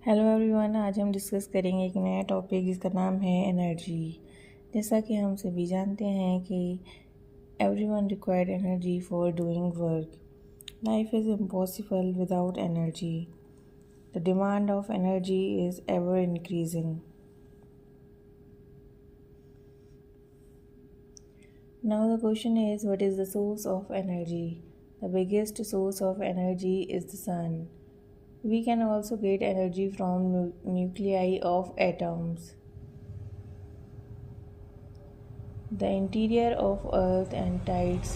Hello everyone. आज हम discuss करेंगे एक नया टॉपिक जिसका नाम है एनर्जी। जैसा कि हम सभी जानते हैं कि everyone required energy for doing work. Life is impossible without energy. The demand of energy is ever increasing. Now the question is, what is the source of energy? The biggest source of energy is the sun. We can also get energy from nuclei of atoms. The interior of Earth and tides.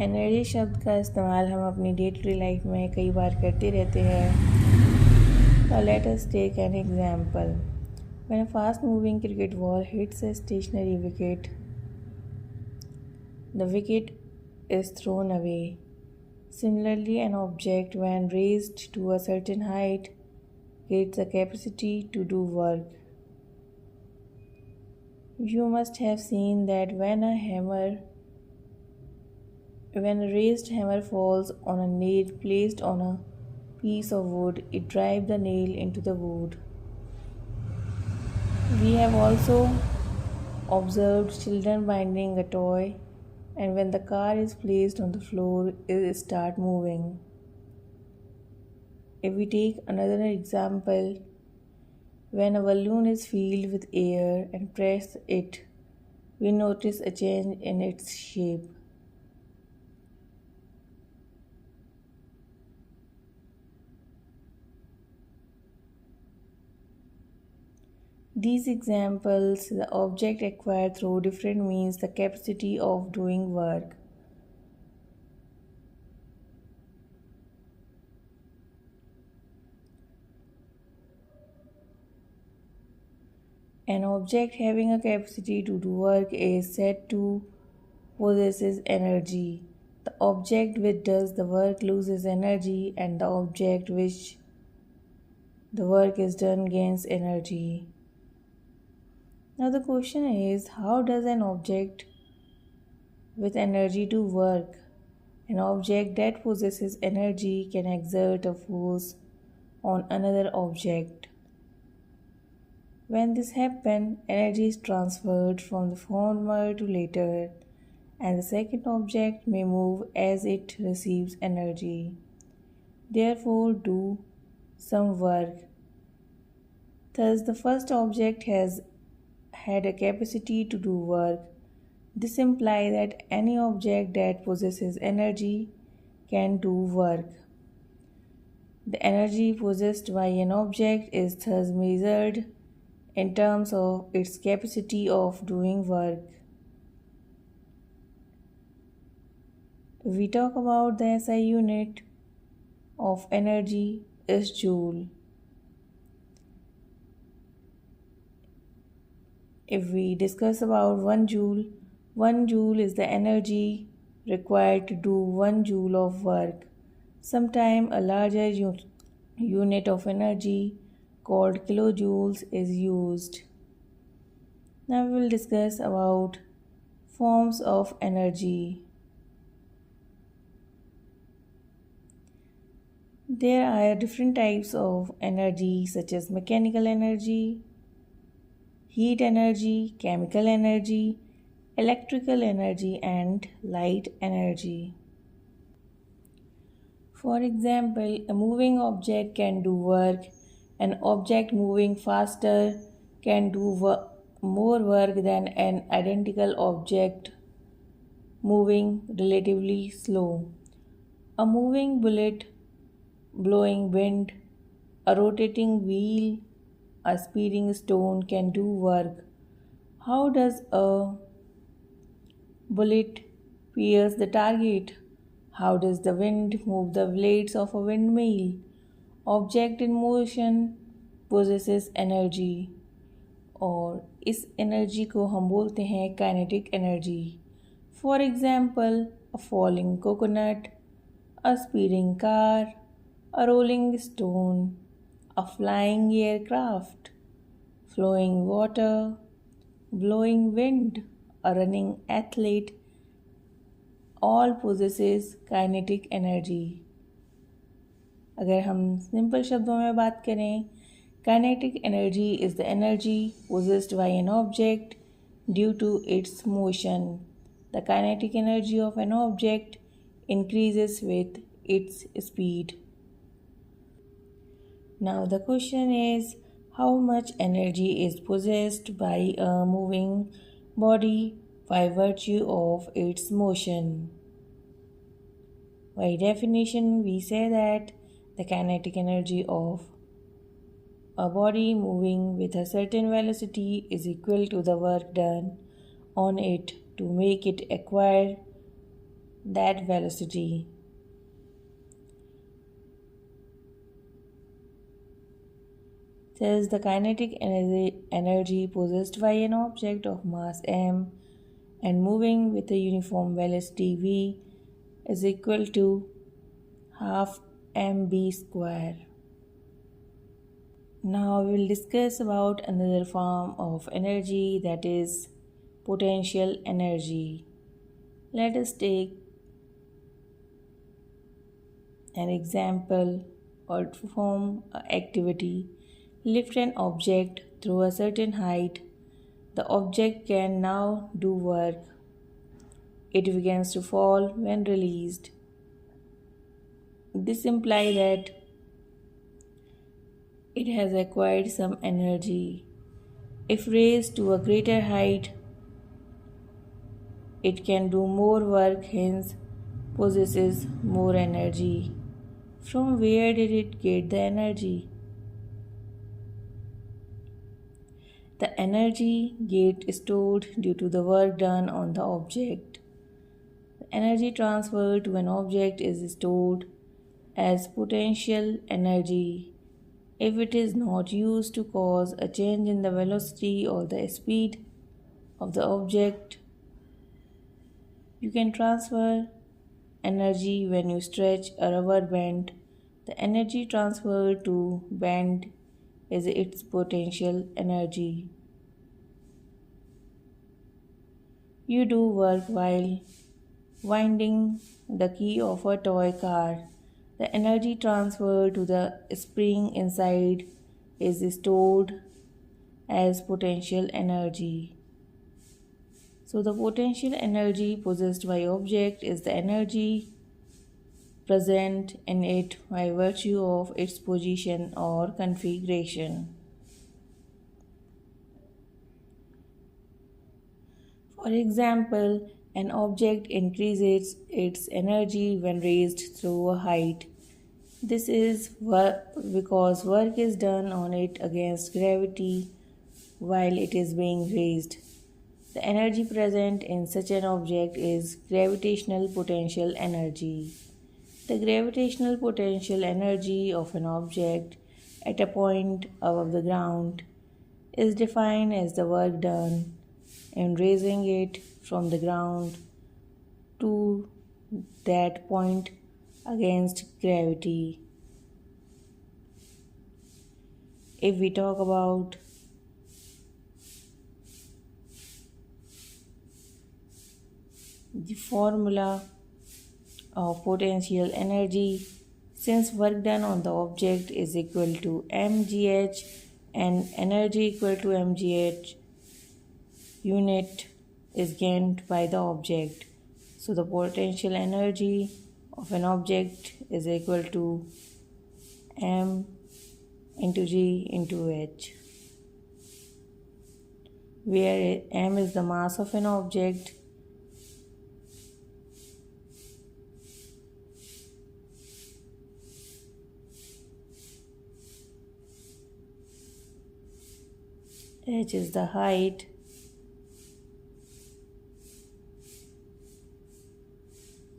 Energy शब्द का इस्तेमाल हम अपनी day to day life में कई बार करते रहते हैं। Let us take an example. When a fast moving cricket ball hits a stationary wicket, the wicket is thrown away. Similarly, an object, when raised to a certain height, gets the capacity to do work. You must have seen that when a raised hammer falls on a nail placed on a piece of wood, it drives the nail into the wood. We have also observed children binding a toy, and when the car is placed on the floor, it starts moving. If we take another example, when a balloon is filled with air and press it, we notice a change in its shape. These examples, the object acquired through different means the capacity of doing work. An object having a capacity to do work is said to possesses energy. The object which does the work loses energy, and the object which the work is done gains energy. Now the question is, how does an object with energy do work? An object that possesses energy can exert a force on another object. When this happens, energy is transferred from the former to later, and the second object may move as it receives energy. Therefore, do some work. Thus, the first object has had a capacity to do work. This implies that any object that possesses energy can do work. The energy possessed by an object is thus measured in terms of its capacity of doing work. If we talk about the SI unit of energy is joule. If we discuss about 1 joule is the energy required to do 1 joule of work. Sometimes a larger unit of energy called kilojoules is used. Now we will discuss about forms of energy. There are different types of energy such as mechanical energy, heat energy, chemical energy, electrical energy, and light energy. For example, a moving object can do work. An object moving faster can do more work than an identical object moving relatively slow. A moving bullet, blowing wind, a rotating wheel, a speeding stone can do work. How does a bullet pierce the target? How does the wind move the blades of a windmill? Object in motion possesses energy, और इस energy को हम बोलते हैं kinetic energy. For example, a falling coconut, a speeding car, a rolling stone, a flying aircraft, flowing water, blowing wind, a running athlete, all possesses kinetic energy. अगर हम simple शब्दों में बात करें, kinetic energy is the energy possessed by an object due to its motion. The kinetic energy of an object increases with its speed. Now the question is, how much energy is possessed by a moving body by virtue of its motion? By definition, we say that the kinetic energy of a body moving with a certain velocity is equal to the work done on it to make it acquire that velocity. Thus, the kinetic energy possessed by an object of mass m and moving with a uniform velocity v is equal to half mv square. Now we will discuss about another form of energy, that is potential energy. Let us take an example or perform an activity. Lift an object through a certain height. The object can now do work. It begins to fall when released. This implies that it has acquired some energy. If raised to a greater height, it can do more work, hence possesses more energy. From where did it get the energy? The energy gets stored due to the work done on the object. The energy transferred to an object is stored as potential energy if it is not used to cause a change in the velocity or the speed of the object. You can transfer energy when you stretch a rubber band. The energy transferred to band is its potential energy. You do work while winding the key of a toy car. The energy transferred to the spring inside is stored as potential energy. So the potential energy possessed by object is the energy present in it by virtue of its position or configuration. For example, an object increases its energy when raised through a height. This is because work is done on it against gravity while it is being raised. The energy present in such an object is gravitational potential energy. The gravitational potential energy of an object at a point above the ground is defined as the work done in raising it from the ground to that point against gravity. If we talk about the formula of potential energy, since work done on the object is equal to mgh and energy equal to mgh, unit is gained by the object. So the potential energy of an object is equal to m into g into h, where m is the mass of an object, h is the height,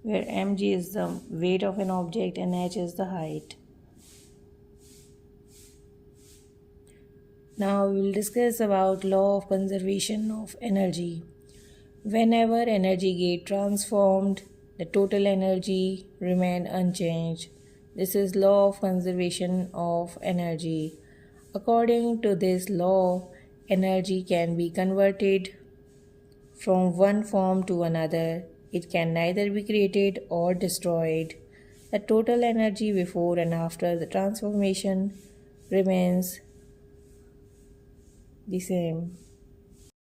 where mg is the weight of an object and h is the height. Now we will discuss about law of conservation of energy. Whenever energy gets transformed, the total energy remains unchanged. This is law of conservation of energy. According to this law, energy can be converted from one form to another. It can neither be created or destroyed. The total energy before and after the transformation remains the same.